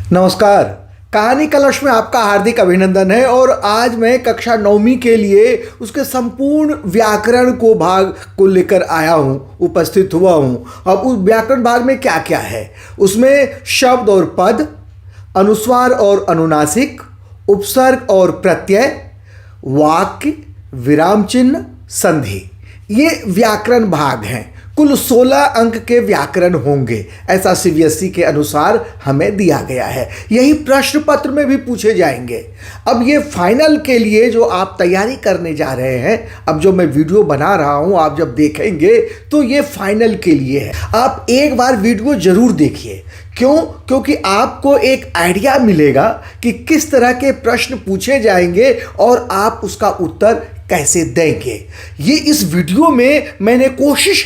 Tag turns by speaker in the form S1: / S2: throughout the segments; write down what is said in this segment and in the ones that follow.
S1: नमस्कार। कहानी कलश में आपका हार्दिक अभिनंदन है और आज मैं कक्षा 9वीं के लिए उसके संपूर्ण व्याकरण को भाग को लेकर आया हूँ, उपस्थित हुआ हूँ। अब उस व्याकरण भाग में क्या क्या है, उसमें शब्द और पद, अनुस्वार और अनुनासिक, उपसर्ग और प्रत्यय, वाक्य, विराम चिन्ह, संधि, ये व्याकरण भाग हैं। कुल 16 अंक के व्याकरण होंगे, ऐसा सीबीएसई के अनुसार हमें दिया गया है। यही प्रश्न पत्र में भी पूछे जाएंगे। अब ये फाइनल के लिए जो आप तैयारी करने जा रहे हैं, अब जो मैं वीडियो बना रहा हूँ आप जब देखेंगे तो ये फाइनल के लिए है। आप एक बार वीडियो जरूर देखिए। क्यों? क्योंकि आपको एक आइडिया मिलेगा कि किस तरह के प्रश्न पूछे जाएंगे और आप उसका उत्तर कैसे देंगे। ये इस वीडियो में मैंने कोशिश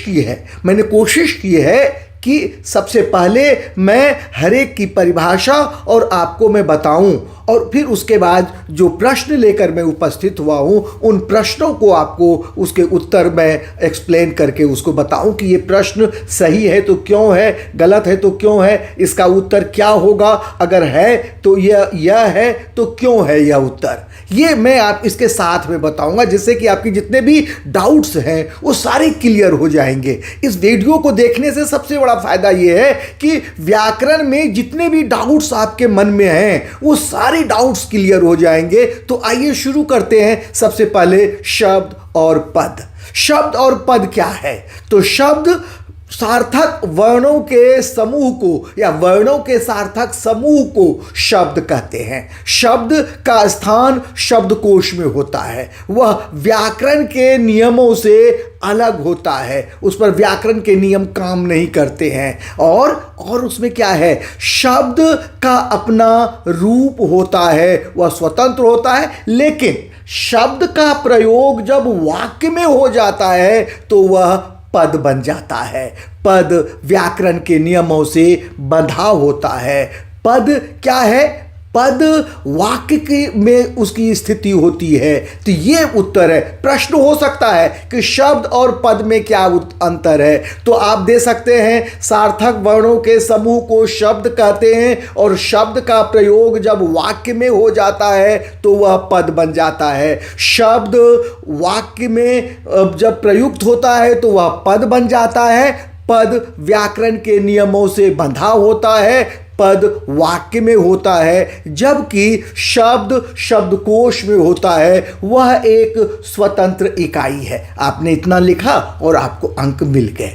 S1: की है कि सबसे पहले मैं हर एक की परिभाषा और आपको मैं बताऊं और फिर उसके बाद जो प्रश्न लेकर मैं उपस्थित हुआ हूं उन प्रश्नों को आपको उसके उत्तर मैं एक्सप्लेन करके उसको बताऊं कि ये प्रश्न सही है तो क्यों है, गलत है तो क्यों है, इसका उत्तर क्या होगा, अगर है तो यह है तो क्यों है यह उत्तर। ये मैं आप इसके साथ में बताऊंगा जिससे कि आपकी जितने भी डाउट्स हैं वो सारे क्लियर हो जाएंगे। इस वीडियो को देखने से सबसे बड़ा फायदा ये है कि व्याकरण में जितने भी डाउट्स आपके मन में हैं वो सारे डाउट्स क्लियर हो जाएंगे। तो आइए शुरू करते हैं। सबसे पहले शब्द और पद। शब्द और पद क्या है? तो शब्द सार्थक वर्णों के समूह को या वर्णों के सार्थक समूह को शब्द कहते हैं। शब्द का स्थान शब्दकोश में होता है, वह व्याकरण के नियमों से अलग होता है, उस पर व्याकरण के नियम काम नहीं करते हैं। और उसमें क्या है, शब्द का अपना रूप होता है, वह स्वतंत्र होता है। लेकिन शब्द का प्रयोग जब वाक्य में हो जाता है तो वह पद बन जाता है। पद व्याकरण के नियमों से बंधा होता है। पद क्या है? पद वाक्य के में उसकी स्थिति होती है। तो ये उत्तर है। प्रश्न हो सकता है कि शब्द और पद में क्या अंतर है, तो आप दे सकते हैं सार्थक वर्णों के समूह को शब्द कहते हैं और शब्द का प्रयोग जब वाक्य में हो जाता है तो वह पद बन जाता है। शब्द वाक्य में जब प्रयुक्त होता है तो वह पद बन जाता है। पद व्याकरण के नियमों से बंधा होता है, पद वाक्य में होता है, जबकि शब्द शब्दकोश में होता है, वह एक स्वतंत्र इकाई है। आपने इतना लिखा और आपको अंक मिल गए।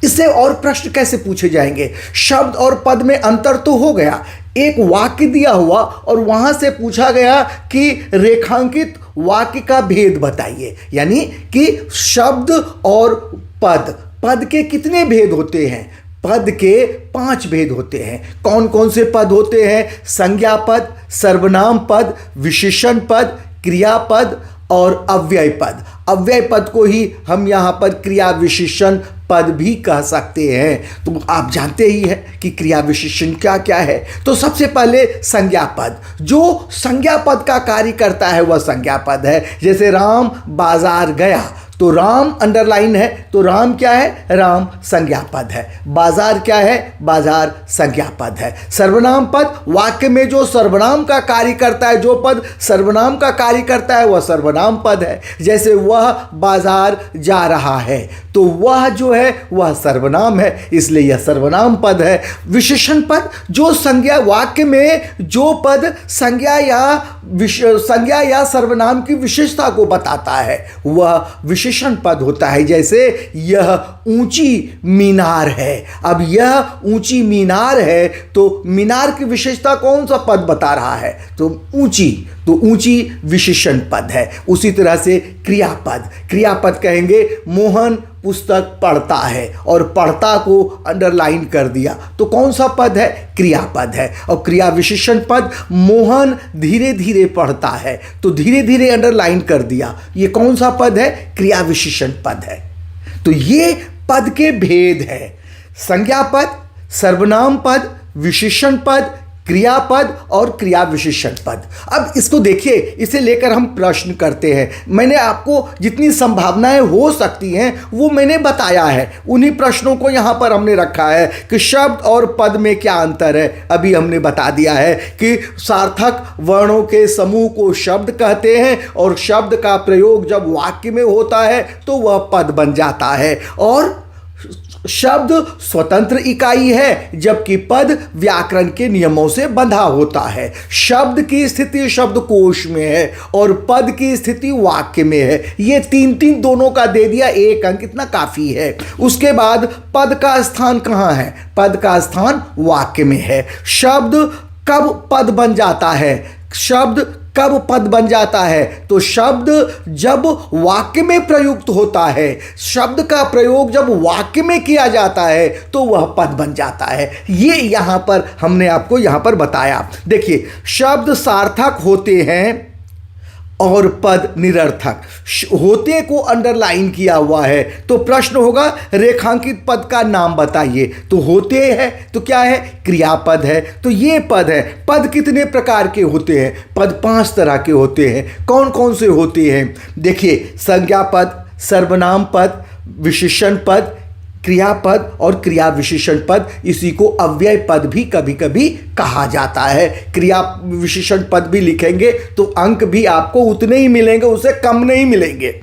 S1: इससे और प्रश्न कैसे पूछे जाएंगे? शब्द और पद में अंतर तो हो गया, एक वाक्य दिया हुआ और वहां से पूछा गया कि रेखांकित वाक्य का भेद बताइए, यानी कि शब्द और पद के कितने भेद होते हैं? पद के 5 भेद होते हैं। कौन कौन से पद होते हैं? संज्ञा पद, सर्वनाम पद, विशेषण पद, क्रियापद और अव्यय पद। अव्यय पद को ही हम यहाँ पर क्रिया विशेषण पद भी कह सकते हैं। तो आप जानते ही हैं कि क्रिया विशेषण क्या क्या है। तो सबसे पहले संज्ञा पद, जो संज्ञा पद का कार्य करता है वह संज्ञा पद है। जैसे राम बाजार गया, तो राम अंडरलाइन है, तो राम क्या है? राम संज्ञा पद है। बाजार क्या है? बाजार संज्ञा पद है। सर्वनाम पद, वाक्य में जो सर्वनाम का कार्य करता है, जो पद सर्वनाम का कार्य करता है वह सर्वनाम पद है। जैसे वह बाजार जा रहा है, तो वह जो है वह सर्वनाम है, इसलिए यह सर्वनाम पद है। विशेषण पद, जो संज्ञा वाक्य में जो पद संज्ञा या सर्वनाम की विशेषता को बताता है वह विशेषण पद होता है। जैसे यह ऊंची मीनार है। अब यह ऊंची मीनार है तो मीनार की विशेषता कौन सा पद बता रहा है? तो ऊंची विशेषण पद है। उसी तरह से क्रियापद कहेंगे मोहन पुस्तक पढ़ता है और पढ़ता को अंडरलाइन कर दिया, तो कौन सा पद है? क्रियापद है। और क्रिया विशेषण पद मोहन धीरे धीरे पढ़ता है, तो धीरे धीरे अंडरलाइन कर दिया, ये कौन सा पद है? क्रिया विशेषण पद है। तो ये पद के भेद है। संज्ञा पद, सर्वनाम पद, विशेषण पद, क्रियापद और क्रिया विशेषण पद। अब इसको देखिए, इसे लेकर हम प्रश्न करते हैं। मैंने आपको जितनी संभावनाएं हो सकती हैं वो मैंने बताया है, उन्हीं प्रश्नों को यहाँ पर हमने रखा है कि शब्द और पद में क्या अंतर है। अभी हमने बता दिया है कि सार्थक वर्णों के समूह को शब्द कहते हैं और शब्द का प्रयोग जब वाक्य में होता है तो वह पद बन जाता है, और शब्द स्वतंत्र इकाई है जबकि पद व्याकरण के नियमों से बंधा होता है। शब्द की स्थिति शब्दकोश में है और पद की स्थिति वाक्य में है। ये तीन तीन दोनों का दे दिया, 1 अंक इतना काफी है। उसके बाद पद का स्थान कहाँ है? पद का स्थान वाक्य में है। शब्द कब पद बन जाता है? शब्द कब पद बन जाता है? तो शब्द जब वाक्य में प्रयुक्त होता है, शब्द का प्रयोग जब वाक्य में किया जाता है तो वह पद बन जाता है। ये यहां पर हमने आपको यहां पर बताया। देखिए, शब्द सार्थक होते हैं और पद निरर्थक होते को अंडरलाइन किया हुआ है। तो प्रश्न होगा रेखांकित पद का नाम बताइए। तो होते है तो क्या है? क्रियापद है, तो ये पद है। पद कितने प्रकार के होते हैं? पद 5 तरह के होते हैं। कौन कौन से होते हैं? देखिए, संज्ञा पद, सर्वनाम पद, विशेषण पद, क्रियापद और क्रिया विशेषण पद। इसी को अव्यय पद भी कभी कभी कहा जाता है। क्रिया विशेषण पद भी लिखेंगे तो अंक भी आपको उतने ही मिलेंगे, उससे कम नहीं मिलेंगे।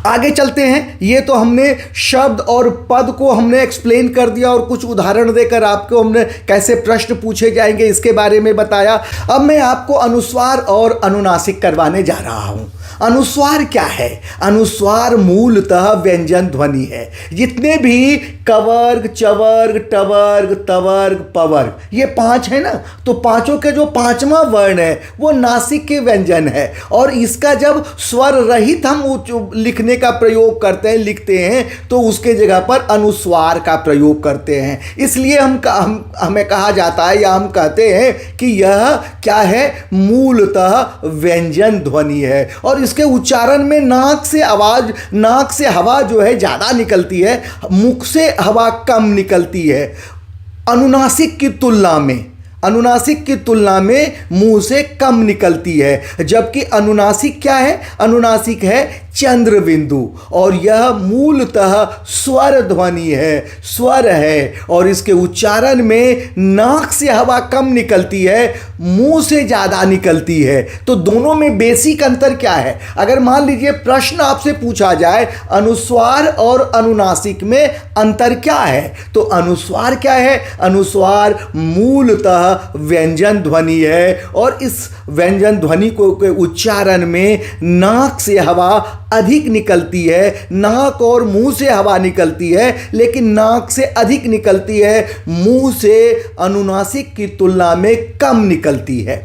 S1: आगे चलते हैं। ये तो हमने शब्द और पद को हमने एक्सप्लेन कर दिया और कुछ उदाहरण देकर आपको हमने कैसे प्रश्न पूछे जाएंगे इसके बारे में बताया। अब मैं आपको अनुस्वार और अनुनासिक करवाने जा रहा हूं। अनुस्वार क्या है? अनुस्वार मूलतः व्यंजन ध्वनि है। जितने भी कवर्ग, चवर्ग, टवर्ग, तवर्ग, पवर्ग, ये 5 है ना, तो पांचों के जो 5वां वर्ण है वो नासिक के व्यंजन है। और इसका जब स्वर रहित हम लिखने का प्रयोग करते हैं, लिखते हैं, तो उसके जगह पर अनुस्वार का प्रयोग करते हैं। इसलिए हमें कहा जाता है या हम कहते हैं कि यह क्या है? मूलतः व्यंजन ध्वनि है। और इसके उच्चारण में नाक से हवा जो है ज़्यादा निकलती है, मुख से हवा कम निकलती है। अनुनासिक की तुलना में मुंह से कम निकलती है। जबकि अनुनासिक क्या है? अनुनासिक है चंद्र बिंदु, और यह मूलतः स्वर ध्वनि है, स्वर है। और इसके उच्चारण में नाक से हवा कम निकलती है, मुंह से ज़्यादा निकलती है। तो दोनों में बेसिक अंतर क्या है? अगर मान लीजिए प्रश्न आपसे पूछा जाए अनुस्वार और अनुनासिक में अंतर क्या है, तो अनुस्वार क्या है? अनुस्वार मूलतः व्यंजन ध्वनि है और इस व्यंजन ध्वनि को के उच्चारण में नाक से हवा अधिक निकलती है। नाक और मुंह से हवा निकलती है, लेकिन नाक से अधिक निकलती है, मुंह से अनुनासिक की तुलना में कम निकलती है।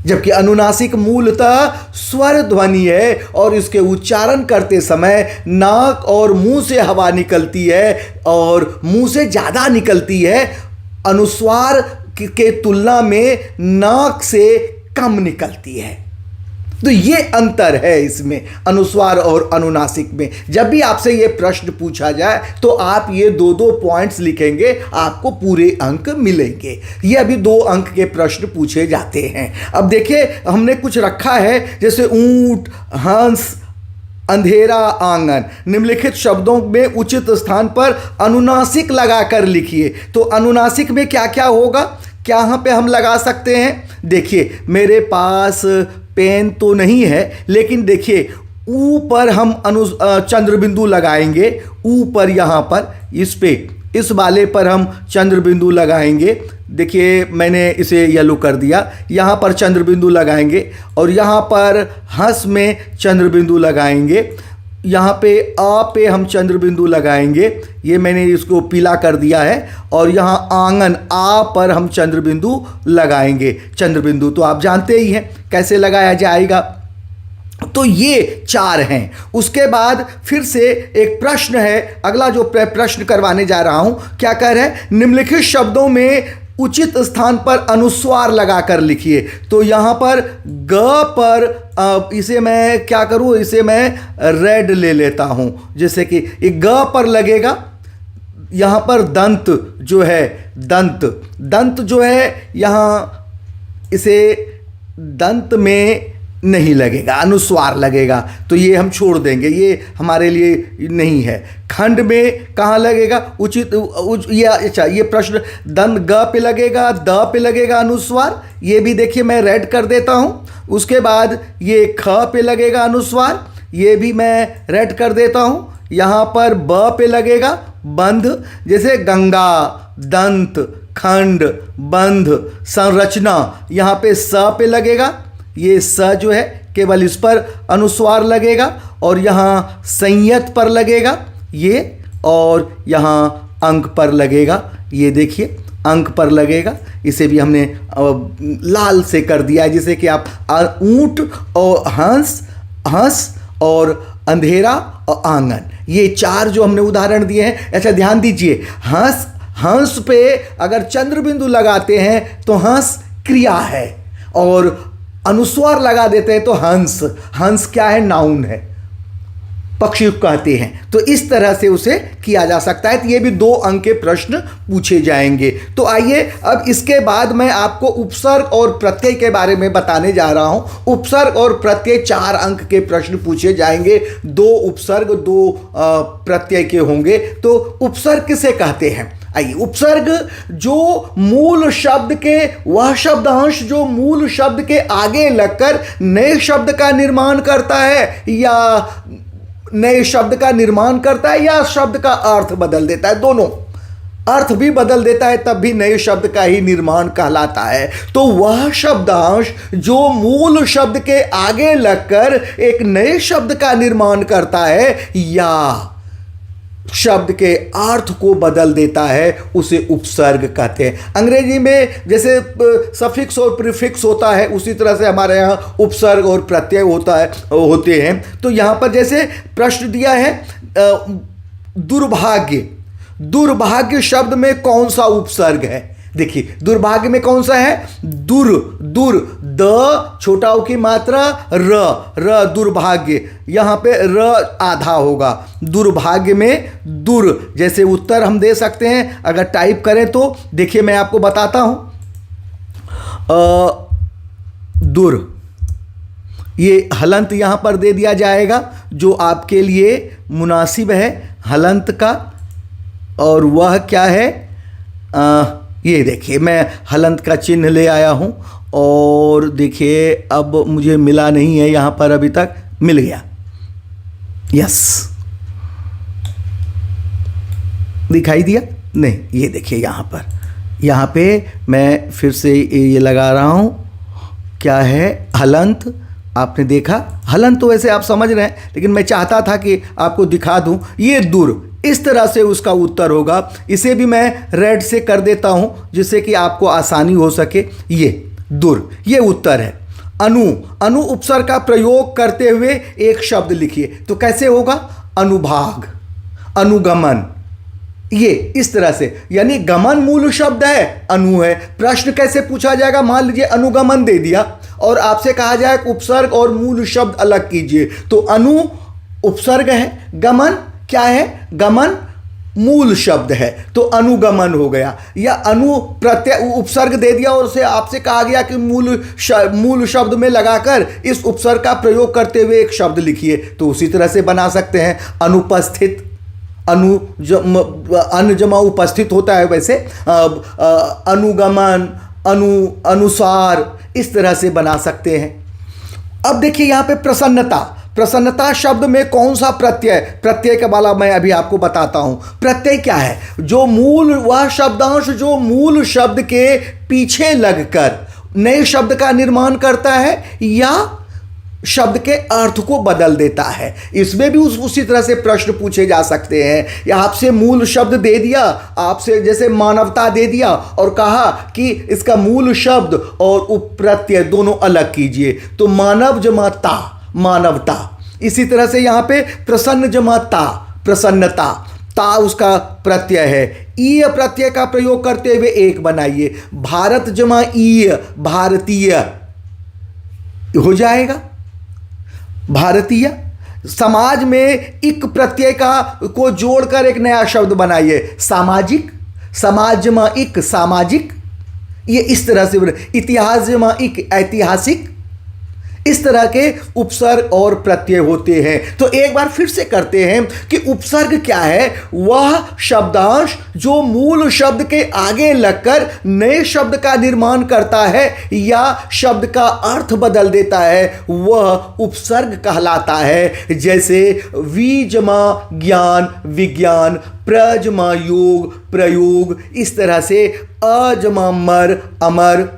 S1: जबकि अनुनासिक मूलतः स्वर ध्वनि है और इसके उच्चारण करते समय नाक और मुंह से हवा निकलती है और मुंह से ज़्यादा निकलती है। अनुस्वार के तुलना में नाक से कम निकलती है। तो ये अंतर है इसमें, अनुस्वार और अनुनासिक में। जब भी आपसे ये प्रश्न पूछा जाए तो आप ये 2-2 पॉइंट्स लिखेंगे, आपको पूरे अंक मिलेंगे। ये अभी 2 अंक के प्रश्न पूछे जाते हैं। अब देखिए, हमने कुछ रखा है जैसे ऊंट, हंस, अंधेरा, आंगन। निम्नलिखित शब्दों में उचित स्थान पर अनुनासिक लगाकर लिखिए। तो अनुनासिक में क्या क्या होगा, क्या पे हम लगा सकते हैं? देखिए, मेरे पास पेन तो नहीं है, लेकिन देखिए ऊपर हम चंद्र बिंदु लगाएंगे। ऊपर यहाँ पर इस वाले पर हम चंद्र बिंदु लगाएंगे। देखिए, मैंने इसे येलो कर दिया। यहाँ पर चंद्र बिंदु लगाएंगे और यहाँ पर हंस में चंद्र बिंदु लगाएंगे। यहाँ पे आ पे हम चंद्र बिंदु लगाएंगे, ये मैंने इसको पीला कर दिया है। और यहाँ आंगन, आ पर हम चंद्र बिंदु लगाएंगे। चंद्र बिंदु तो आप जानते ही हैं कैसे लगाया जाएगा। तो ये 4 हैं। उसके बाद फिर से एक प्रश्न है, अगला जो प्रश्न करवाने जा रहा हूँ, क्या कह रहे हैं? निम्नलिखित शब्दों में उचित स्थान पर अनुस्वार लगाकर लिखिए। तो यहाँ पर ग पर इसे मैं क्या करूँ, इसे मैं रेड ले लेता हूँ। जैसे कि ग पर लगेगा, यहाँ पर दंत जो है दंत, दंत जो है यहाँ इसे दंत में नहीं लगेगा, अनुस्वार लगेगा, तो ये हम छोड़ देंगे, ये हमारे लिए नहीं है। खंड में कहाँ लगेगा उचित ये अच्छा, ये प्रश्न दंत ग पे लगेगा, द पे लगेगा अनुस्वार, ये भी देखिए मैं रेड कर देता हूँ। उसके बाद ये ख पे लगेगा अनुस्वार, ये भी मैं रेड कर देता हूँ। यहाँ पर ब पे लगेगा बंध, जैसे गंगा, दंत, खंड, बंध, संरचना, यहाँ पे स पे लगेगा, ये स जो है केवल इस पर अनुस्वार लगेगा, और यहाँ संयत पर लगेगा ये, और यहाँ अंक पर लगेगा, ये देखिए अंक पर लगेगा। इसे भी हमने लाल से कर दिया है, जैसे कि आप ऊंट और हंस, हंस और अंधेरा और आंगन, ये चार जो हमने उदाहरण दिए हैं। अच्छा ध्यान दीजिए, हंस, हंस पे अगर चंद्र बिंदु लगाते हैं तो हंस क्रिया है, और अनुस्वार लगा देते हैं तो हंस, हंस क्या है, नाउन है, पक्षी कहते हैं। तो इस तरह से उसे किया जा सकता है। तो ये भी 2 अंक के प्रश्न पूछे जाएंगे। तो आइए अब इसके बाद मैं आपको उपसर्ग और प्रत्यय के बारे में बताने जा रहा हूं। उपसर्ग और प्रत्यय 4 अंक के प्रश्न पूछे जाएंगे, 2 उपसर्ग 2 प्रत्यय के होंगे। तो उपसर्ग किसे कहते हैं? आइए, उपसर्ग जो मूल शब्द के, वह शब्दांश जो मूल शब्द के आगे लगकर नए शब्द का निर्माण करता है, या नए शब्द का निर्माण करता है, या शब्द का अर्थ बदल देता है, दोनों अर्थ भी बदल देता है, तब भी नए शब्द का ही निर्माण कहलाता है। तो वह शब्दांश जो मूल शब्द के आगे लगकर एक नए शब्द का निर्माण करता है, या शब्द के अर्थ को बदल देता है, उसे उपसर्ग कहते हैं। अंग्रेजी में जैसे सफिक्स और प्रीफिक्स होता है, उसी तरह से हमारे यहाँ उपसर्ग और प्रत्यय होते हैं। तो यहाँ पर जैसे प्रश्न दिया है दुर्भाग्य, दुर्भाग्य शब्द में कौन सा उपसर्ग है? देखिए, दुर्भाग्य में कौन सा है? दुर, दुर, द छोटा उ की मात्रा, र, दुर्भाग्य, यहाँ पे र आधा होगा। दुर्भाग्य में दुर, जैसे उत्तर हम दे सकते हैं अगर टाइप करें तो। देखिए मैं आपको बताता हूँ, दुर, ये हलंत यहाँ पर दे दिया जाएगा जो आपके लिए मुनासिब है हलंत का, और वह क्या है, ये देखिए मैं हलंत का चिन्ह ले आया हूँ, और देखिए अब मुझे मिला नहीं है यहाँ पर, अभी तक मिल गया, यस, दिखाई दिया नहीं, ये देखिए यहाँ पे मैं फिर से ये लगा रहा हूँ, क्या है, हलंत। आपने देखा, हलंत तो वैसे आप समझ रहे हैं, लेकिन मैं चाहता था कि आपको दिखा दूं। ये दुर, इस तरह से उसका उत्तर होगा। इसे भी मैं रेड से कर देता हूं जिससे कि आपको आसानी हो सके। ये दुर, ये उत्तर है। अनु, अनु उपसर्ग का प्रयोग करते हुए एक शब्द लिखिए, तो कैसे होगा? अनुभाग, अनुगमन, ये इस तरह से, यानी गमन मूल शब्द है, अनु है। प्रश्न कैसे पूछा जाएगा? मान लीजिए अनुगमन दे दिया और आपसे कहा जाए उपसर्ग और मूल शब्द अलग कीजिए, तो अनु उपसर्ग है, गमन क्या है? गमन मूल शब्द है, तो अनुगमन हो गया। या अनु प्रत्यय उपसर्ग दे दिया और उसे आपसे कहा गया कि मूल शब्द में लगाकर इस उपसर्ग का प्रयोग करते हुए एक शब्द लिखिए, तो उसी तरह से बना सकते हैं। अनुपस्थित, अनु जमा उपस्थित होता है वैसे, अनुगमन, अनुसार, इस तरह से बना सकते हैं। अब देखिए यहाँ पे प्रसन्नता, प्रसन्नता शब्द में कौन सा प्रत्यय? प्रत्यय के वाला मैं अभी आपको बताता हूं। प्रत्यय क्या है? जो मूल, वह शब्दांश जो मूल शब्द के पीछे लगकर नए शब्द का निर्माण करता है या शब्द के अर्थ को बदल देता है। इसमें भी उसी तरह से प्रश्न पूछे जा सकते हैं। या आपसे मूल शब्द दे दिया, आपसे जैसे मानवता दे दिया और कहा कि इसका मूल शब्द और उपप्रत्यय दोनों अलग कीजिए, तो मानव जमा ता, मानवता। इसी तरह से यहाँ पे प्रसन्न जमा ता, प्रसन्नता, ता उसका प्रत्यय है। ईय प्रत्यय का प्रयोग करते हुए एक बनाइए, भारत जमा ईय, भारतीय हो जाएगा, भारतीय। समाज में इक प्रत्यय का को जोड़कर एक नया शब्द बनाइए, सामाजिक। समाज जमा इक सामाजिक, ये इस तरह से बने। इतिहास जमा इक ऐतिहासिक, इस तरह के उपसर्ग और प्रत्यय होते हैं। तो एक बार फिर से करते हैं कि उपसर्ग क्या है। वह शब्दांश जो मूल शब्द के आगे लगकर नए शब्द का निर्माण करता है या शब्द का अर्थ बदल देता है, वह उपसर्ग कहलाता है। जैसे वी जमा ज्ञान विज्ञान, प्र जमा योग प्रयोग, इस तरह से अ जमा मर अमर,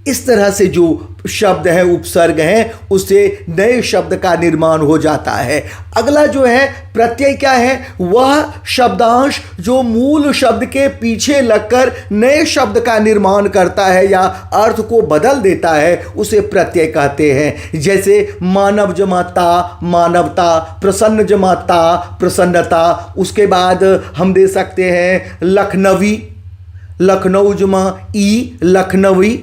S1: इस तरह से जो शब्द है उपसर्ग हैं उससे नए शब्द का निर्माण हो जाता है। अगला जो है प्रत्यय क्या है। वह शब्दांश जो मूल शब्द के पीछे लगकर नए शब्द का निर्माण करता है या अर्थ को बदल देता है, उसे प्रत्यय कहते हैं। जैसे मानव जमाता मानवता, प्रसन्न जमाता प्रसन्नता, उसके बाद हम दे सकते हैं लखनवी, लखनऊ जमा ई लखनवी।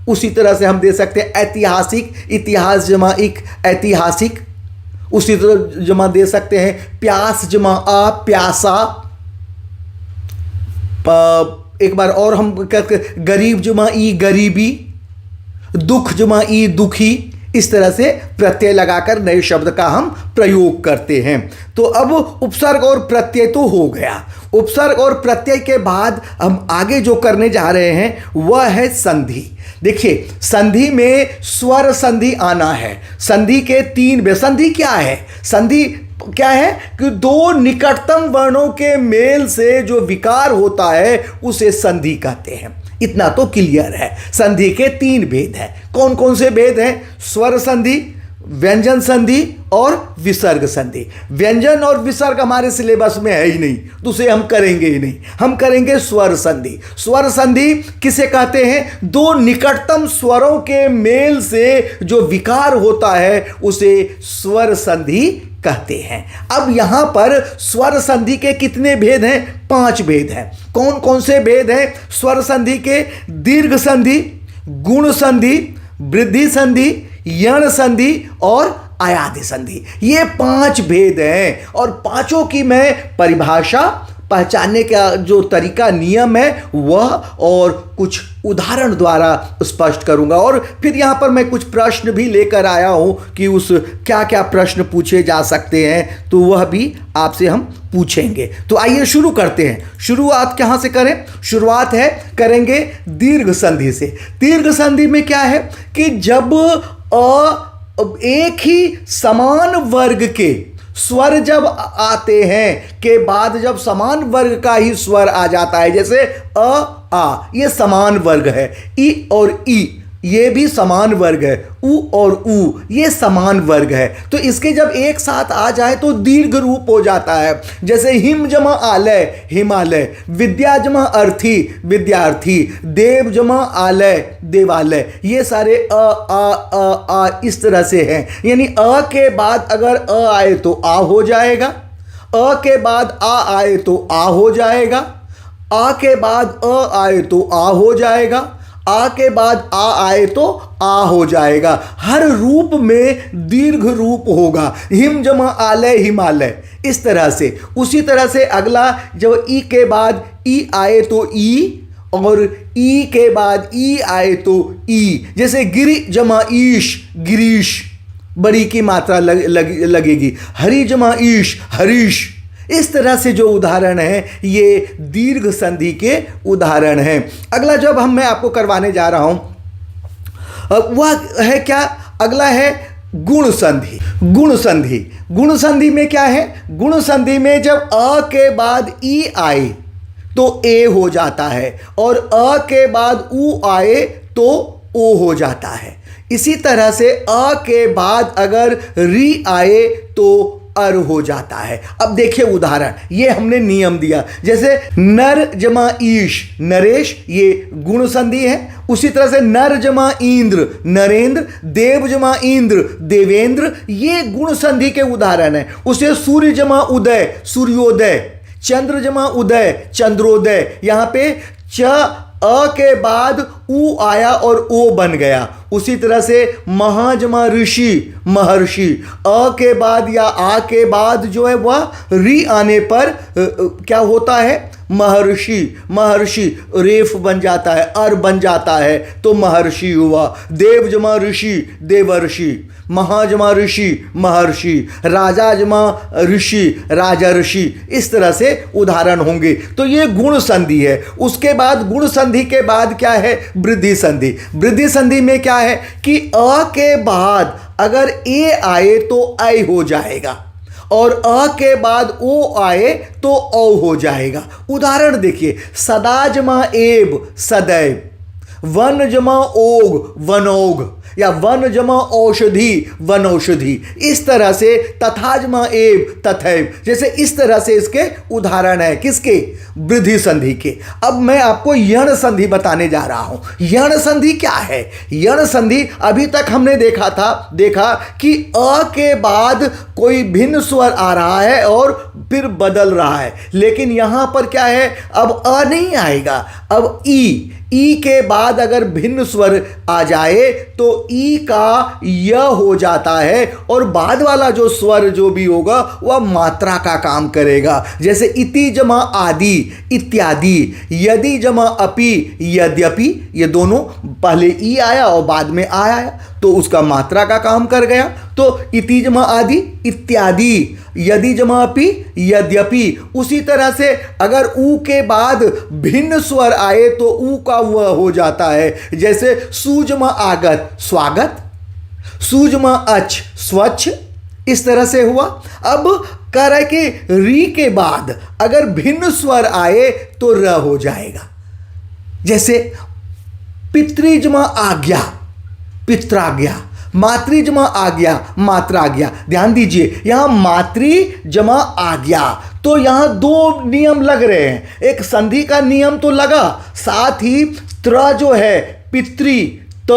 S1: उसी तरह से हम दे सकते हैं ऐतिहासिक, इतिहास जमा इक ऐतिहासिक। उसी तरह जमा दे सकते हैं प्यास जमा आ प्यासा। एक बार और हम गरीब जमा ई गरीबी, दुख जमा ई दुखी। इस तरह से प्रत्यय लगाकर नए शब्द का हम प्रयोग करते हैं। तो अब उपसर्ग और प्रत्यय तो हो गया। उपसर्ग और प्रत्यय के बाद हम आगे जो करने जा रहे हैं वह है संधि। देखिए संधि में स्वर संधि आना है। संधि के तीन संधि क्या है। संधि क्या है कि दो निकटतम वर्णों के मेल से जो विकार होता है उसे संधि कहते हैं। इतना तो क्लियर है। संधि के तीन भेद हैं। कौन कौन से भेद हैं। स्वर संधि, व्यंजन संधि और विसर्ग संधि। व्यंजन और विसर्ग हमारे सिलेबस में है ही नहीं, तो उसे हम करेंगे ही नहीं। हम करेंगे स्वर संधि। स्वर संधि किसे कहते हैं। दो निकटतम स्वरों के मेल से जो विकार होता है उसे स्वर संधि कहते हैं। अब यहां पर स्वर संधि के कितने भेद हैं। 5 भेद हैं। कौन कौन से भेद हैं स्वर संधि के। दीर्घ संधि, गुण संधि, वृद्धि संधि, यण संधि और आयाति संधि। ये 5 भेद हैं और पांचों की मैं परिभाषा पहचानने का जो तरीका नियम है वह और कुछ उदाहरण द्वारा स्पष्ट करूंगा। और फिर यहाँ पर मैं कुछ प्रश्न भी लेकर आया हूँ कि उस क्या क्या प्रश्न पूछे जा सकते हैं, तो वह भी आपसे हम पूछेंगे। तो आइए शुरू करते हैं। शुरुआत कहाँ से करें। शुरुआत है करेंगे दीर्घ संधि से। दीर्घ संधि में क्या है कि जब एक ही समान वर्ग के स्वर जब आते हैं के बाद जब समान वर्ग का ही स्वर आ जाता है, जैसे आ ये समान वर्ग है, ई और ई ये भी समान वर्ग है, उ और उ ये समान वर्ग है, तो इसके जब एक साथ आ जाए तो दीर्घ रूप हो जाता है। जैसे हिम जमा आलय हिमालय, विद्या जमा अर्थी विद्यार्थी, देव जमा आलय देवालय, ये सारे आ इस तरह से हैं। यानी अ के बाद अगर अ आए तो आ हो जाएगा, अ के बाद आ आए तो आ हो जाएगा, आ के बाद अ आए तो आ हो जाएगा, आ के बाद आ आए तो आ हो जाएगा। हर रूप में दीर्घ रूप होगा। हिम जमा आलय हिमालय, इस तरह से। उसी तरह से अगला जब ई के बाद ई आए तो ई, और ई के बाद ई आए तो ई। जैसे गिरि जमा ईश गिरीश, बड़ी की मात्रा लगेगी। हरि जमा ईश हरीश। इस तरह से जो उदाहरण है ये दीर्घ संधि के उदाहरण हैं। अगला जब मैं आपको करवाने जा रहा हूं वह है क्या। अगला है गुण संधि। गुण संधि, गुण संधि में क्या है। गुण संधि में जब अ के बाद ई आए तो ए हो जाता है, और अ के बाद उ आए तो ओ हो जाता है। इसी तरह से अ के बाद अगर री आए तो अर हो जाता है। अब देखिए उदाहरण, ये हमने नियम दिया। जैसे नर जमा ईश नरेश, ये गुण संधि है। उसी तरह से नर जमा इंद्र नरेंद्र, देव जमा इंद्र देवेंद्र, ये गुण संधि के उदाहरण है। उसे सूर्य जमा उदय सूर्योदय, चंद्र जमा उदय चंद्रोदय। यहाँ पे च अ के बाद उ आया और ओ बन गया। उसी तरह से महाजमा ऋषि महर्षि, अ के बाद या आ के बाद जो है वह री आने पर क्या होता है महर्षि, महर्षि रेफ बन जाता है, अर बन जाता है तो महर्षि हुआ। देव जमा ऋषि, देवर्षि। महाजमा ऋषि, महर्षि। राजा जमा ऋषि, राजर्षि। इस तरह से उदाहरण होंगे। तो ये गुण संधि है। उसके बाद गुण संधि के बाद क्या है? वृद्धि संधि। वृद्धि संधि में क्या है कि अ के बाद अगर ए आए तो ऐ हो जाएगा, और अ के बाद ओ आए तो औ हो जाएगा। उदाहरण देखिए, सदा जमा एब, सदैव। वन जमा ओग, वनोग। या वन जमा औषधि, वनौषधि। इस तरह से तथा जमा एव, तथैव। जैसे इस तरह से इसके उदाहरण है। किसके? वृद्धि संधि के। अब मैं आपको यण संधि बताने जा रहा हूं। यण संधि क्या है? यण संधि अभी तक हमने देखा कि अ के बाद कोई भिन्न स्वर आ रहा है और फिर बदल रहा है, लेकिन यहां पर क्या है? अब अ नहीं आएगा, अब ई के बाद अगर भिन्न स्वर आ जाए तो ई का य हो जाता है, और बाद वाला जो स्वर जो भी होगा वह मात्रा का काम करेगा। जैसे इति जमा आदि, इत्यादि। यदि जमा अपि, यद्यपि। ये दोनों पहले ई आया और बाद में आ आया तो उसका मात्रा का काम कर गया। तो इति जमा आदि, इत्यादि। यदि जमा अपि, यद्यपि। उसी तरह से अगर ऊ के बाद भिन्न स्वर आए तो ऊ का वह हो जाता है। जैसे सुजमा आगत, स्वागत। सुजमा अच, स्वच्छ। इस तरह से हुआ। अब कह रहा है कि री के बाद अगर भिन्न स्वर आए तो र हो जाएगा। जैसे पितृजमा आज्ञा, पित्राज्ञा। मातृजमा आज्ञा, मात्राज्ञा। ध्यान दीजिए, यहां मातृ जमा आज्ञा, तो यहां दो नियम लग रहे हैं। एक संधि का नियम तो लगा, साथ ही त्र जो है पितृ, त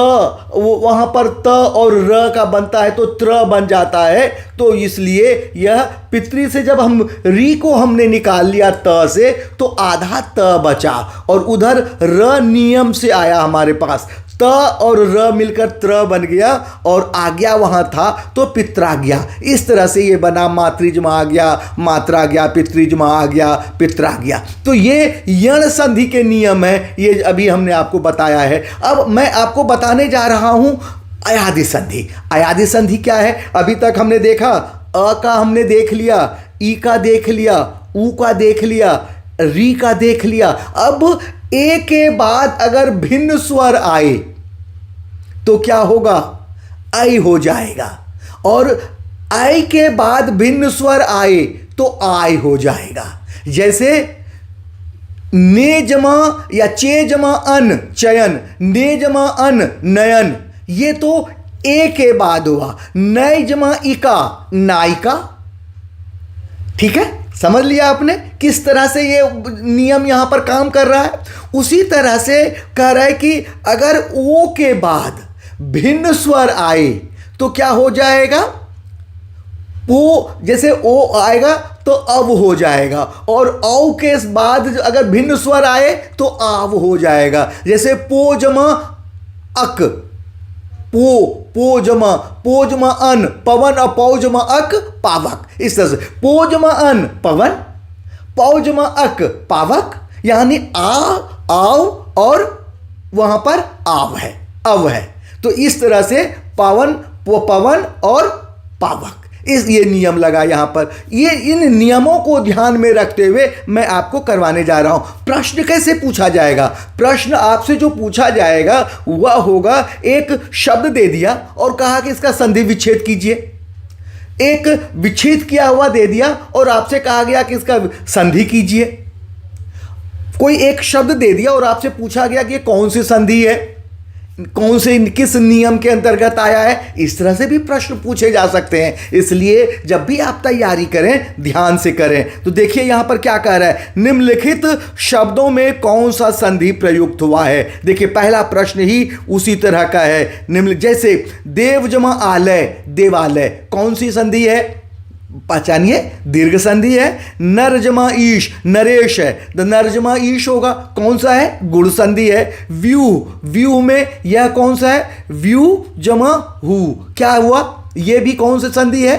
S1: वहां पर त और र का बनता है तो त्र बन जाता है। तो इसलिए यह पितृ से जब हम री को हमने निकाल लिया त से, तो आधा त बचा, और उधर र नियम से आया हमारे पास। त और र मिलकर त्र बन गया, और आज्ञा वहां था तो पित्राज्ञा। इस तरह से ये बना मातृजमा आज्ञा, मात्राज्ञा, पितृजमा आज्ञा, पित्राज्ञा। तो ये यण संधि के नियम है, ये अभी हमने आपको बताया है। अब मैं आपको बताने जा रहा हूं अयादि संधि। अयादि संधि क्या है? अभी तक हमने देखा, अ का हमने देख लिया, ई का देख लिया, ऊ का देख लिया, री का देख लिया। अब ए के बाद अगर भिन्न स्वर आए तो क्या होगा? ऐ हो जाएगा, और ऐ के बाद भिन्न स्वर आए तो आय हो जाएगा। जैसे ने जमा या चे जमा अन, चयन। ने जमा अन, नयन। ये तो ए के बाद हुआ। नय जमा इका, नायिका। ठीक है, समझ लिया आपने किस तरह से ये नियम यहां पर काम कर रहा है। उसी तरह से कह रहा है कि अगर ओ के बाद भिन्न स्वर आए तो क्या हो जाएगा? वो जैसे ओ आएगा तो अब हो जाएगा, और औ के बाद अगर भिन्न स्वर आए तो आव हो जाएगा। जैसे पो जमा अक, पो जमा अन, पवन, अपौ जमा अक, पावक। इस तरह से पो जमा अन, पवन। पौ जमा अक, पावक। यानी आ, आव, और वहां पर आव है, अव है। तो इस तरह से पवन और पावक, ये नियम लगा यहां पर। ये इन नियमों को ध्यान में रखते हुए मैं आपको करवाने जा रहा हूं। प्रश्न कैसे पूछा जाएगा? प्रश्न आपसे जो पूछा जाएगा वह होगा, एक शब्द दे दिया और कहा कि इसका संधि विच्छेद कीजिए। एक विच्छेद किया हुआ दे दिया और आपसे कहा गया कि इसका संधि कीजिए। कोई एक शब्द दे दिया और आपसे पूछा गया कि ये कौन सी संधि है, कौन से किस नियम के अंतर्गत आया है। इस तरह से भी प्रश्न पूछे जा सकते हैं। इसलिए जब भी आप तैयारी करें ध्यान से करें। तो देखिए यहां पर क्या कह रहा है, निम्नलिखित शब्दों में कौन सा संधि प्रयुक्त हुआ है। देखिए पहला प्रश्न ही उसी तरह का है। निम्न जैसे देव जमा आलय, देवालय, कौन सी संधि है? पहचानिए, दीर्घ संधि है। नर जमा ईश, नरेश है, तो नर जमा ईश होगा। कौन सा है? गुण संधि है। व्यू में यह कौन सा है? व्यू जमा हु, क्या हुआ? यह भी कौन सी संधि है?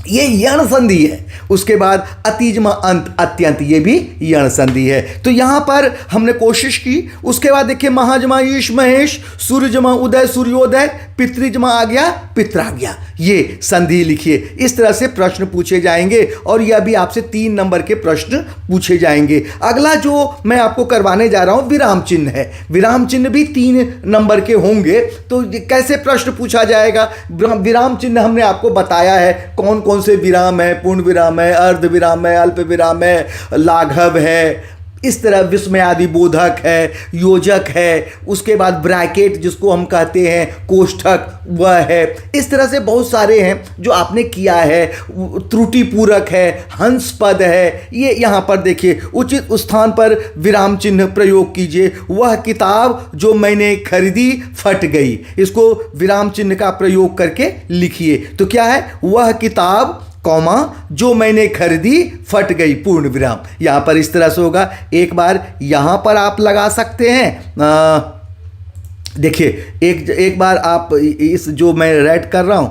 S1: ये यण संधि है। उसके बाद अतिजमा अंत अत्यंत, ये भी यण संधि है। तो यहां पर हमने कोशिश की। उसके बाद देखिए महाजमा ईश महेश, सूर्यजमा उदय सूर्योदय, पितृजमा आ गया पित्र आ गया, ये संधि लिखिए। इस तरह से प्रश्न पूछे जाएंगे और यह भी आपसे 3 नंबर के प्रश्न पूछे जाएंगे। अगला जो मैं आपको करवाने जा रहा हूं विराम चिन्ह है। विराम चिन्ह भी 3 नंबर के होंगे। तो कैसे प्रश्न पूछा जाएगा? विराम चिन्ह हमने आपको बताया है कौन कौन से विराम है, पूर्ण विराम है, अर्ध विराम है, अल्प विराम है, लाघव है, इस तरह विस्मयादि बोधक है, योजक है, उसके बाद ब्रैकेट जिसको हम कहते हैं, कोष्ठक वह है। इस तरह से बहुत सारे हैं जो आपने किया है। त्रुटि पूरक है, हंस पद है। ये यहाँ पर देखिए उचित स्थान पर विराम चिन्ह प्रयोग कीजिए। वह किताब जो मैंने खरीदी फट गई, इसको विराम चिन्ह का प्रयोग करके लिखिए। तो क्या है? वह किताब कौमा जो मैंने खरीदी फट गई, पूर्ण विराम। यहां पर इस तरह से होगा। एक बार यहां पर आप लगा सकते हैं। देखिए एक बार आप इस जो मैं राइट कर रहा हूं,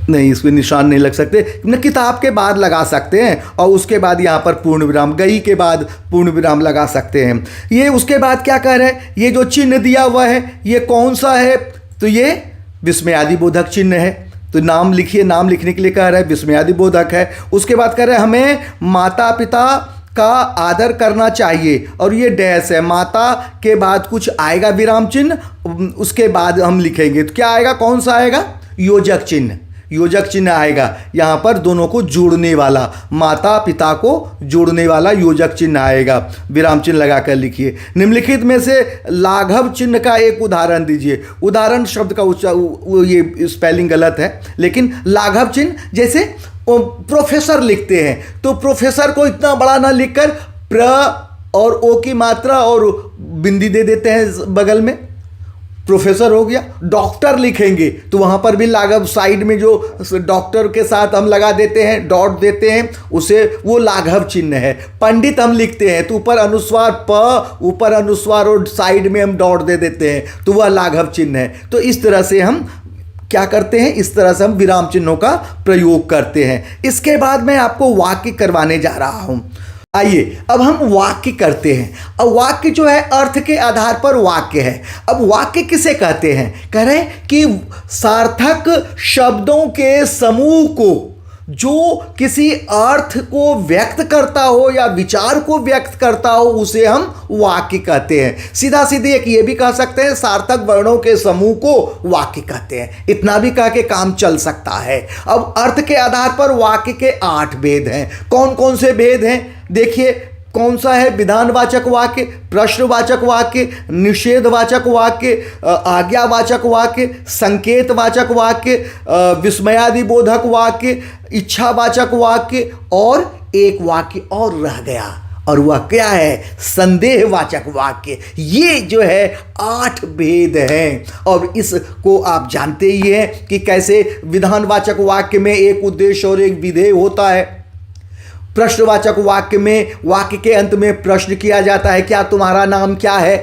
S1: नहीं इसमें निशान नहीं लग सकते, किताब के बाद लगा सकते हैं और उसके बाद यहाँ पर पूर्ण विराम, गई के बाद पूर्ण विराम लगा सकते हैं। ये उसके बाद क्या कह रहे हैं? ये जो चिन्ह दिया हुआ है ये कौन सा है? तो ये विस्मयादि बोधक चिन्ह है। तो नाम लिखिए, नाम लिखने के लिए कह रहा है विस्मयादि बोधक है। उसके बाद कह रहे हैं हमें माता पिता का आदर करना चाहिए और ये डैश है। माता के बाद कुछ आएगा विराम चिन्ह, उसके बाद हम लिखेंगे। तो क्या आएगा? कौन सा आएगा? योजक चिन्ह। योजक चिन्ह आएगा यहाँ पर, दोनों को जोड़ने वाला, माता पिता को जोड़ने वाला योजक चिन्ह आएगा। विराम चिन्ह लगाकर लिखिए। निम्नलिखित में से लाघव चिन्ह का एक उदाहरण दीजिए। उदाहरण शब्द का ये स्पेलिंग गलत है, लेकिन लाघव चिन्ह जैसे प्रोफेसर लिखते हैं तो प्रोफेसर को इतना बड़ा ना लिखकर प्र और ओ की मात्रा और बिंदी दे देते हैं बगल में, प्रोफेसर हो गया। डॉक्टर लिखेंगे तो वहां पर भी लाघव, साइड में जो डॉक्टर के साथ हम लगा देते हैं, डॉट देते हैं, उसे वो लाघव चिन्ह है। पंडित हम लिखते हैं तो ऊपर अनुस्वार प, ऊपर अनुस्वार और साइड में हम डॉट दे देते हैं, तो वह लाघव चिन्ह है। तो इस तरह से हम क्या करते हैं? इस तरह से हम विराम चिन्हों का प्रयोग करते हैं। इसके बाद मैं आपको वाक्य करवाने जा रहा हूं। आइए अब हम वाक्य करते हैं। अब वाक्य जो है अर्थ के आधार पर वाक्य है। अब वाक्य किसे कहते हैं? कह रहे हैं कि सार्थक शब्दों के समूह को जो किसी अर्थ को व्यक्त करता हो या विचार को व्यक्त करता हो उसे हम वाक्य कहते हैं। सीधा सीधी एक ये भी कह सकते हैं सार्थक वर्णों के समूह को वाक्य कहते हैं। इतना भी कह के काम चल सकता है। अब अर्थ के आधार पर वाक्य के 8 भेद हैं। कौन कौन से भेद हैं? देखिए कौन सा है? विधानवाचक वाक्य, प्रश्नवाचक वाक्य, निषेधवाचक वाक्य, आज्ञावाचक वाक्य, संकेतवाचक वाक्य, विस्मयादिबोधक वाक्य, इच्छावाचक वाक्य और एक वाक्य और रह गया और वह क्या है? संदेहवाचक वाक्य। ये जो है 8 भेद हैं और इसको आप जानते ही हैं कि कैसे विधानवाचक वाक्य में एक उद्देश्य और एक विधेय होता है। प्रश्नवाचक वाक्य में वाक्य के अंत में प्रश्न किया जाता है, क्या तुम्हारा नाम क्या है?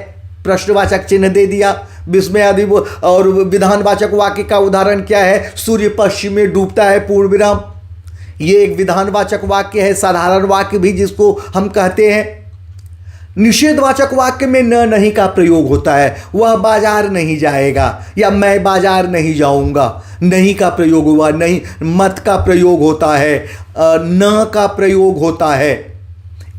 S1: प्रश्नवाचक चिन्ह दे दिया। विस्मयादि और विधानवाचक वाक्य का उदाहरण क्या है? सूर्य पश्चिम में डूबता है, पूर्ण विराम। ये एक विधानवाचक वाक्य है, साधारण वाक्य भी जिसको हम कहते हैं। निषेधवाचक वाक्य में न नहीं का प्रयोग होता है। वह बाजार नहीं जाएगा या मैं बाजार नहीं जाऊंगा, नहीं का प्रयोग हुआ। नहीं, मत का प्रयोग होता है, न का प्रयोग होता है।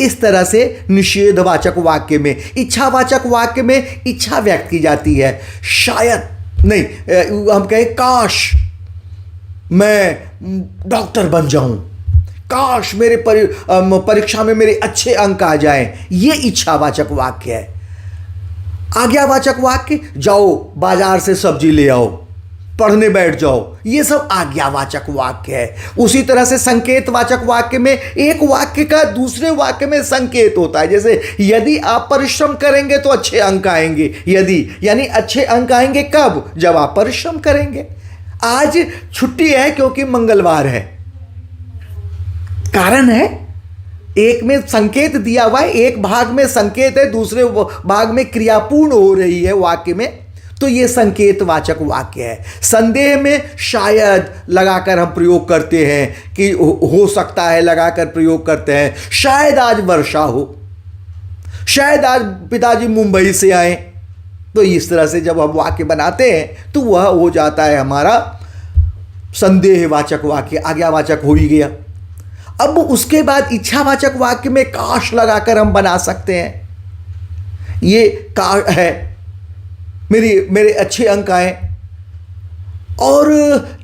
S1: इस तरह से निषेधवाचक वाक्य में। इच्छावाचक वाक्य में इच्छा व्यक्त की जाती है। शायद नहीं, हम कहें काश मैं डॉक्टर बन जाऊं, काश मेरे परीक्षा में मेरे अच्छे अंक आ जाएं। ये इच्छावाचक वाक्य है। आज्ञावाचक वाक्य, जाओ बाजार से सब्जी ले आओ, पढ़ने बैठ जाओ, ये सब आज्ञावाचक वाक्य है। उसी तरह से संकेतवाचक वाक्य में एक वाक्य का दूसरे वाक्य में संकेत होता है। जैसे यदि आप परिश्रम करेंगे तो अच्छे अंक आएंगे। यदि यानी अच्छे अंक आएंगे कब? जब आप परिश्रम करेंगे। आज छुट्टी है क्योंकि मंगलवार है। कारण है, एक में संकेत दिया हुआ है, एक भाग में संकेत है, दूसरे भाग में क्रियापूर्ण हो रही है वाक्य में, तो ये संकेतवाचक वाक्य है। संदेह में शायद लगाकर हम प्रयोग करते हैं कि हो सकता है लगाकर प्रयोग करते हैं। शायद आज वर्षा हो, शायद आज पिताजी मुंबई से आए। तो इस तरह से जब हम वाक्य बनाते हैं तो वह हो जाता है हमारा संदेहवाचक वाक्य, आज्ञावाचक हो ही गया। अब उसके बाद इच्छावाचक वाक्य में काश लगाकर हम बना सकते हैं। ये काश है, मेरे अच्छे अंक आए। और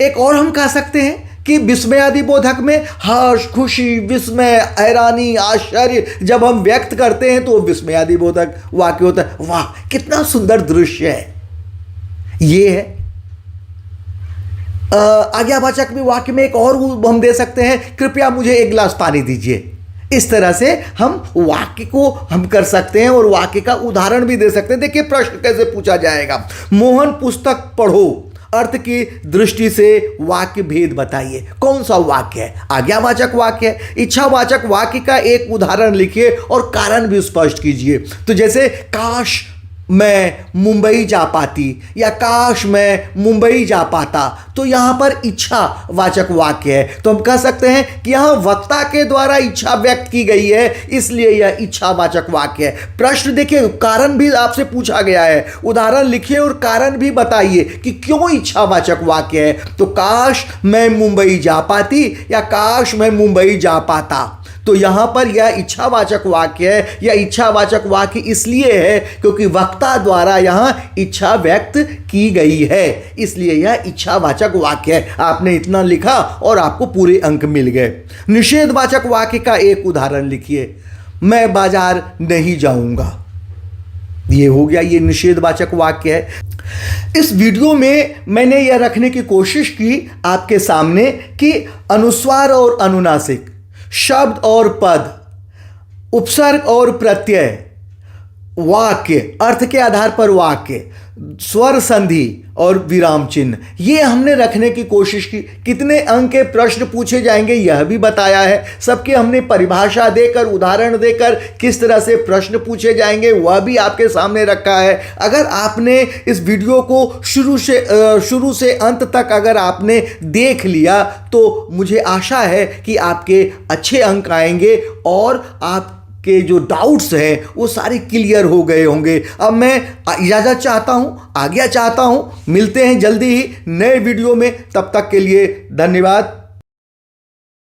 S1: एक और हम कह सकते हैं कि विस्मयादि बोधक में हर्ष, खुशी, विस्मय, हैरानी, आश्चर्य जब हम व्यक्त करते हैं तो विस्मयादि बोधक वाक्य होता है। वाह कितना सुंदर दृश्य है। ये है आज्ञावाचक में वाक्य में एक और हम दे सकते हैं, कृपया मुझे एक गिलास पानी दीजिए। इस तरह से हम वाक्य को हम कर सकते हैं और वाक्य का उदाहरण भी दे सकते हैं। देखिए प्रश्न कैसे पूछा जाएगा। मोहन पुस्तक पढ़ो, अर्थ की दृष्टि से वाक्य भेद बताइए। कौन सा वाक्य है? आज्ञावाचक वाक्य है। इच्छावाचक वाक्य का एक उदाहरण लिखिए और कारण भी स्पष्ट कीजिए। तो जैसे काश मैं मुंबई जा पाती या काश मैं मुंबई जा पाता, तो यहाँ पर इच्छावाचक वाक्य है। तो हम कह सकते हैं कि यहाँ वक्ता के द्वारा इच्छा व्यक्त की गई है, इसलिए यह इच्छावाचक वाक्य है। प्रश्न देखिए, कारण भी आपसे पूछा गया है, उदाहरण लिखिए और कारण भी बताइए कि क्यों इच्छावाचक वाक्य है। तो काश मैं मुंबई जा पाती या काश मैं मुंबई जा पाता, तो यहां पर यह इच्छावाचक वाक्य है। यह इच्छावाचक वाक्य इसलिए है क्योंकि वक्ता द्वारा यहां इच्छा व्यक्त की गई है, इसलिए यह इच्छावाचक वाक्य है। आपने इतना लिखा और आपको पूरे अंक मिल गए। निषेधवाचक वाक्य का एक उदाहरण लिखिए। मैं बाजार नहीं जाऊंगा, ये हो गया, ये निषेधवाचक वाक्य है। इस वीडियो में मैंने यह रखने की कोशिश की आपके सामने कि अनुस्वार और अनुनासिक, शब्द और पद, उपसर्ग और प्रत्यय, वाक्य, अर्थ के आधार पर वाक्य, स्वर संधि और विराम चिन्ह, ये हमने रखने की कोशिश की। कितने अंक के प्रश्न पूछे जाएंगे यह भी बताया है। सबके हमने परिभाषा देकर, उदाहरण देकर किस तरह से प्रश्न पूछे जाएंगे वह भी आपके सामने रखा है। अगर आपने इस वीडियो को शुरू से अंत तक अगर आपने देख लिया तो मुझे आशा है कि आपके अच्छे अंक आएंगे और आप के जो डाउट्स हैं वो सारे क्लियर हो गए होंगे। अब मैं इजाज़त चाहता हूँ, आज्ञा चाहता हूँ। मिलते हैं जल्दी ही नए वीडियो में, तब तक के लिए धन्यवाद।